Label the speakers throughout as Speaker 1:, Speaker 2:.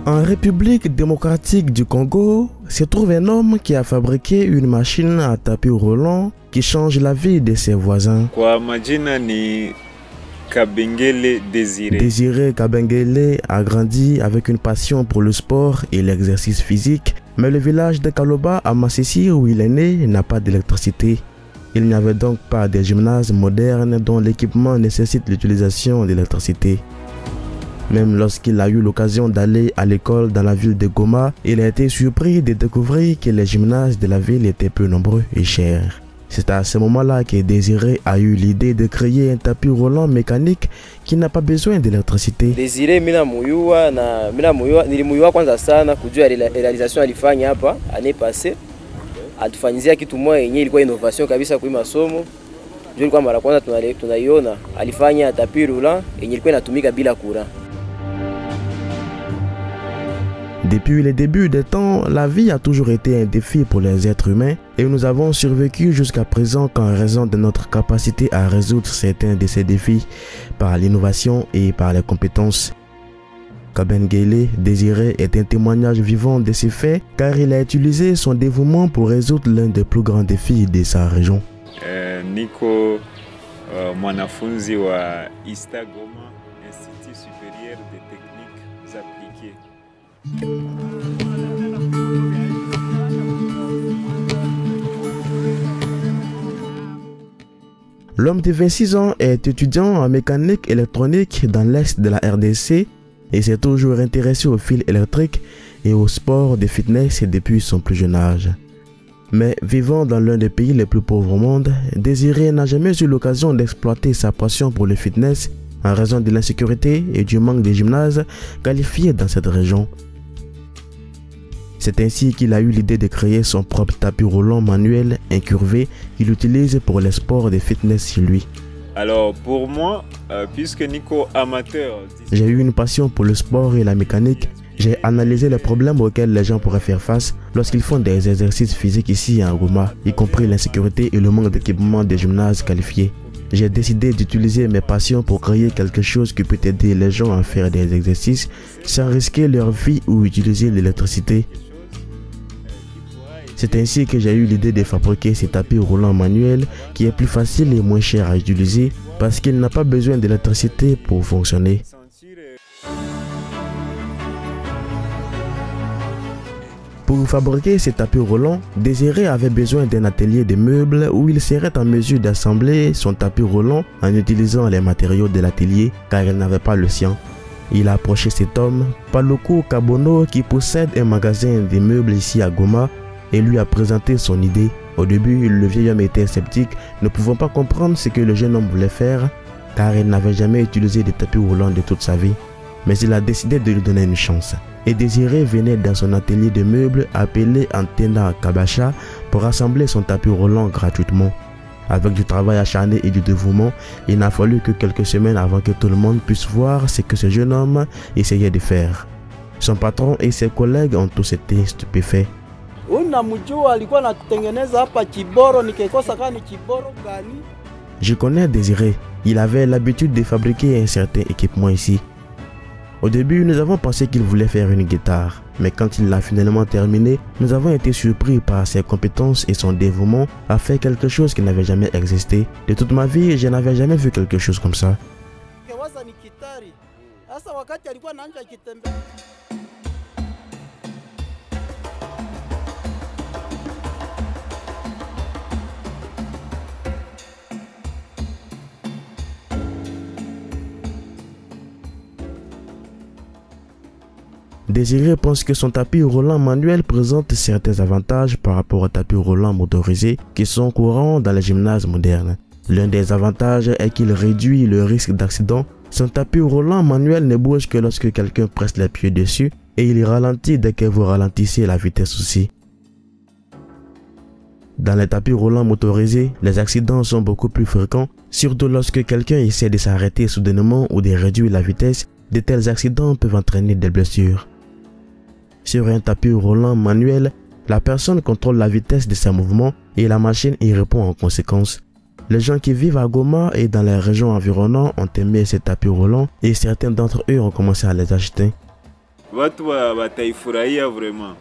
Speaker 1: En République démocratique du Congo, se trouve un homme qui a fabriqué une machine à tapis roulant qui change la vie de ses voisins.
Speaker 2: Kwa majina ni Kabengele Désiré.
Speaker 1: Désiré Kabengele a grandi avec une passion pour le sport et l'exercice physique, mais le village de Kaloba à Massissi où il est né n'a pas d'électricité. Il n'y avait donc pas de gymnase moderne dont l'équipement nécessite l'utilisation d'électricité. Même lorsqu'il a eu l'occasion d'aller à l'école dans la ville de Goma, il a été surpris de découvrir que les gymnases de la ville étaient peu nombreux et chers. C'est à ce moment-là que Désiré a eu l'idée de créer un tapis roulant mécanique qui n'a pas besoin d'électricité.
Speaker 3: Désiré nilimuyua kwanza sana kujua realisation alifanya hapa année passée. Atufanyizia kitu moja yenyewe ilikuwa innovation kabisa kwa masomo. Ndio ilikuwa mara kwanza tunaiona alifanya tapis roulant yenyewe ilikuwa inatumika bila courant.
Speaker 1: Depuis le début des temps, la vie a toujours été un défi pour les êtres humains et nous avons survécu jusqu'à présent qu'en raison de notre capacité à résoudre certains de ces défis par l'innovation et par les compétences. Kabengele Désiré est un témoignage vivant de ces faits car il a utilisé son dévouement pour résoudre l'un des plus grands défis de sa région.
Speaker 2: Niko mwanafunzi wa ISTA Goma, Institut supérieur des techniques appliquées.
Speaker 1: L'homme de 26 ans est étudiant en mécanique électronique dans l'est de la RDC et s'est toujours intéressé aux fils électriques et au sport de fitness depuis son plus jeune âge. Mais vivant dans l'un des pays les plus pauvres au monde, Désiré n'a jamais eu l'occasion d'exploiter sa passion pour le fitness en raison de l'insécurité et du manque de gymnases qualifiés dans cette région. C'est ainsi qu'il a eu l'idée de créer son propre tapis roulant manuel incurvé qu'il utilise pour les sports de fitness chez lui.
Speaker 2: Alors pour moi, puisque Nico amateur,
Speaker 1: j'ai eu une passion pour le sport et la mécanique. J'ai analysé les problèmes auxquels les gens pourraient faire face lorsqu'ils font des exercices physiques ici à Goma, y compris l'insécurité et le manque d'équipement des gymnases qualifiés. J'ai décidé d'utiliser mes passions pour créer quelque chose qui peut aider les gens à faire des exercices sans risquer leur vie ou utiliser l'électricité. C'est ainsi que j'ai eu l'idée de fabriquer ces tapis roulants manuels qui est plus facile et moins cher à utiliser parce qu'il n'a pas besoin d'électricité pour fonctionner. Pour fabriquer ces tapis roulants, Désiré avait besoin d'un atelier de meubles où il serait en mesure d'assembler son tapis roulant en utilisant les matériaux de l'atelier car il n'avait pas le sien. Il a approché cet homme, Paluku Kabono, qui possède un magasin de meubles ici à Goma, et lui a présenté son idée. Au début, le vieil homme était sceptique, ne pouvant pas comprendre ce que le jeune homme voulait faire, car il n'avait jamais utilisé de tapis roulant de toute sa vie. Mais il a décidé de lui donner une chance. Et Désiré venait dans son atelier de meubles appelé Antena Kabacha pour assembler son tapis roulant gratuitement. Avec du travail acharné et du dévouement, il n'a fallu que quelques semaines avant que tout le monde puisse voir ce que ce jeune homme essayait de faire. Son patron et ses collègues ont tous été stupéfaits. Je connais Désiré. Il avait l'habitude de fabriquer un certain équipement ici. Au début, nous avons pensé qu'il voulait faire une guitare, mais quand il l'a finalement terminé, nous avons été surpris par ses compétences et son dévouement à faire quelque chose qui n'avait jamais existé. De toute ma vie, je n'avais jamais vu quelque chose comme ça. Désiré pense que son tapis roulant manuel présente certains avantages par rapport au tapis roulant motorisé qui sont courants dans les gymnases modernes. L'un des avantages est qu'il réduit le risque d'accident. Son tapis roulant manuel ne bouge que lorsque quelqu'un presse les pieds dessus et il ralentit dès que vous ralentissez la vitesse aussi. Dans les tapis roulants motorisés, les accidents sont beaucoup plus fréquents, surtout lorsque quelqu'un essaie de s'arrêter soudainement ou de réduire la vitesse. De tels accidents peuvent entraîner des blessures. Sur un tapis roulant manuel, la personne contrôle la vitesse de ses mouvements et la machine y répond en conséquence. Les gens qui vivent à Goma et dans les régions environnantes ont aimé ces tapis roulants et certains d'entre eux ont commencé à les acheter.
Speaker 2: watu wataifurahia vraiment.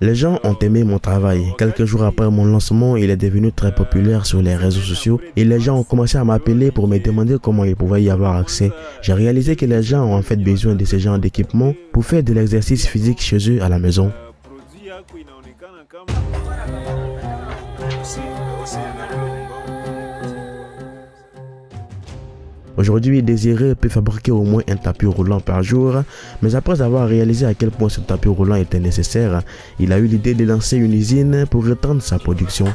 Speaker 1: Les gens ont aimé mon travail. Quelques jours après mon lancement, il est devenu très populaire sur les réseaux sociaux et les gens ont commencé à m'appeler pour me demander comment ils pouvaient y avoir accès. J'ai réalisé que les gens ont en fait besoin de ce genre d'équipement pour faire de l'exercice physique chez eux à la maison. Aujourd'hui, Désiré peut fabriquer au moins un tapis roulant par jour, mais après avoir réalisé à quel point ce tapis roulant était nécessaire, il a eu l'idée de lancer une usine pour étendre sa production.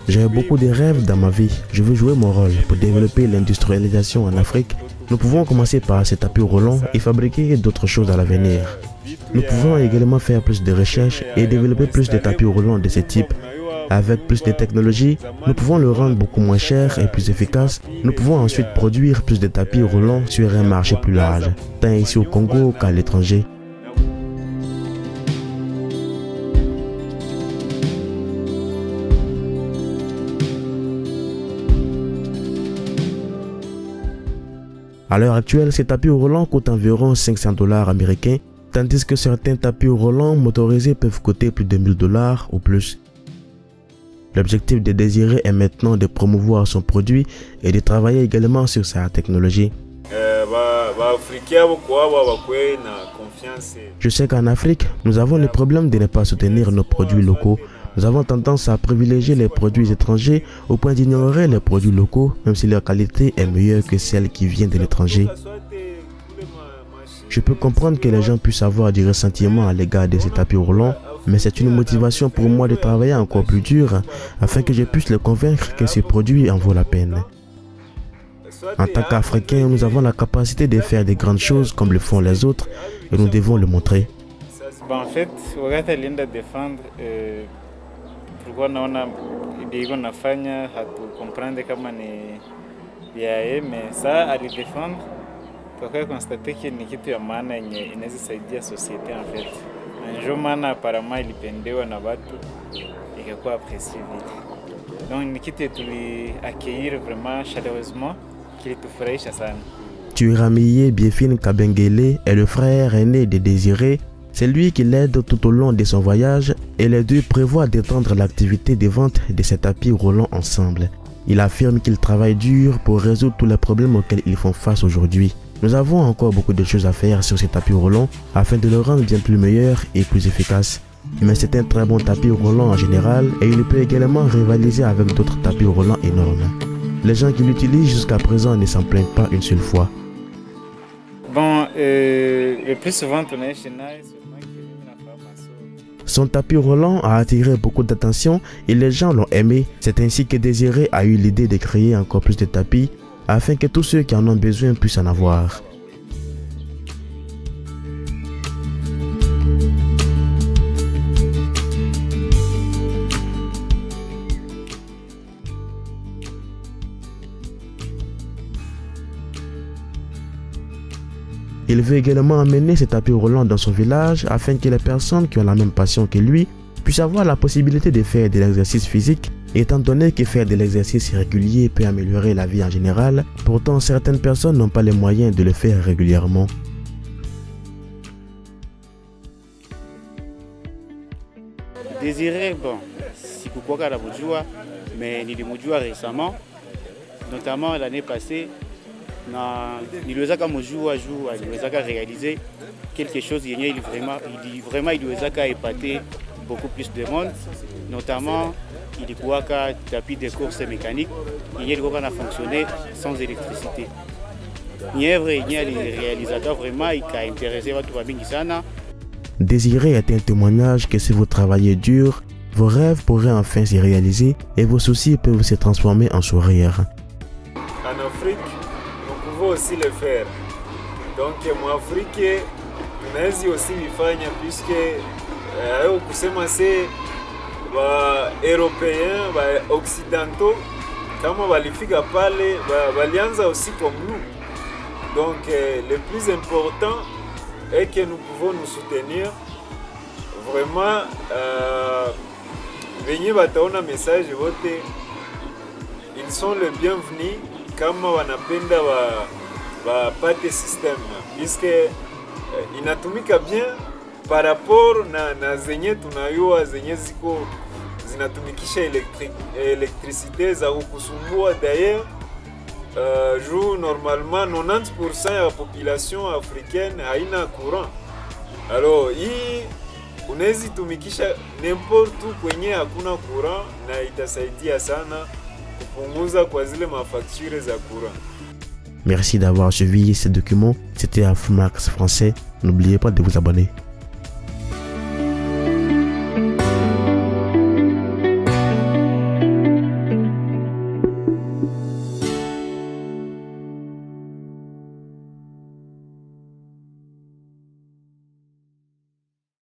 Speaker 1: J'ai beaucoup de rêves dans ma vie. Je veux jouer mon rôle pour développer l'industrialisation en Afrique. Nous pouvons commencer par ces tapis roulants et fabriquer d'autres choses à l'avenir. Nous pouvons également faire plus de recherches et développer plus de tapis roulants de ce type. Avec plus de technologies, nous pouvons le rendre beaucoup moins cher et plus efficace. Nous pouvons ensuite produire plus de tapis roulants sur un marché plus large, tant ici au Congo qu'à l'étranger. À l'heure actuelle, ces tapis roulants coûtent environ 500 $ américains, tandis que certains tapis roulants motorisés peuvent coûter plus de 1000 $ ou plus. L'objectif de Désiré est maintenant de promouvoir son produit et de travailler également sur sa technologie. Je sais qu'en Afrique, nous avons le problème de ne pas soutenir nos produits locaux. Nous avons tendance à privilégier les produits étrangers au point d'ignorer les produits locaux, même si leur qualité est meilleure que celle qui vient de l'étranger. Je peux comprendre que les gens puissent avoir du ressentiment à l'égard de ces tapis roulants, mais c'est une motivation pour moi de travailler encore plus dur afin que je puisse les convaincre que ces produits en vaut la peine. En tant qu'Africains, nous avons la capacité de faire de grandes choses comme le font les autres et nous devons le montrer.
Speaker 4: En fait, wakati alienda défendre tulikuwa naona iko nafanya hatukomprendre kama ni yae, mais ça alidefendre tukawa constate que ni kitu ya maana yenye inaweza saidia societe en fait. Ndio maana apparemment ilipendewa na watu ikakuwa apprécié vite. Donc ni kitu tuli accueillir vraiment chaleureusement kilitufurahisha sana.
Speaker 1: Tuiramiye Biefine Kabengele est le frère aîné de Désiré. C'est lui qui l'aide tout au long de son voyage et les deux prévoient d'étendre l'activité de vente de ces tapis roulants ensemble. Il affirme qu'ils travaillent dur pour résoudre tous les problèmes auxquels ils font face aujourd'hui. Nous avons encore beaucoup de choses à faire sur ces tapis roulants afin de le rendre bien plus meilleur et plus efficace. Mais c'est un très bon tapis roulant en général et il peut également rivaliser avec d'autres tapis roulants énormes. Les gens qui l'utilisent jusqu'à présent ne s'en plaignent pas une seule fois.
Speaker 4: Bon, le plus souvent on est chez Nice.
Speaker 1: Son tapis roulant a attiré beaucoup d'attention et les gens l'ont aimé. C'est ainsi que Désiré a eu l'idée de créer encore plus de tapis afin que tous ceux qui en ont besoin puissent en avoir. Il veut également amener ces tapis roulants dans son village afin que les personnes qui ont la même passion que lui puissent avoir la possibilité de faire de l'exercice physique, étant donné que faire de l'exercice régulier peut améliorer la vie en général. Pourtant, certaines personnes n'ont pas les moyens de le faire régulièrement.
Speaker 5: Désiré, bon, sikukwaka na mujua, mais nilimujua récemment, notamment l'année passée. Niliwezaka mujua juu aliwezaka réaliser quelque chose yenye il vraiment iliwezaka épater beaucoup plus de monde, notamment ilikuwaka tapis de course mécanique yenye ilikuwa na fonctionner sans électricité. Ni œuvre yenye alirealizaka vraiment ikaintéresser watu mingi sana.
Speaker 1: Désiré est un témoignage que si vous travaillez dur, vos rêves pourraient enfin se réaliser et vos soucis peuvent se transformer en sourires.
Speaker 2: En Afrique, nous pouvons aussi le faire. Donc, moi, Afrique, tunaweza aussi vifanya puisque kusema se ba européens, ba occidentaux, kama walifika pale, walianza aussi comme nous. Donc, le plus important est que nous pouvons nous soutenir. Vraiment, venye bataona message wote ils sont les bienvenus kama wanapenda wapate system puisque inatumika bien par rapport na zenye tunayua zenye ziko zinatumikisha électricité za kukusumbua. D'ailleurs jour normalement 90% ya population africaine haina courant. Alors hii unaweza tumikisha n'importe où kwenye hakuna courant na itasaidia sana kupunguza kwa zile mafacture za courant.
Speaker 1: Merci d'avoir suivi ce document. C'était Afromax Français. N'oubliez pas de vous abonner.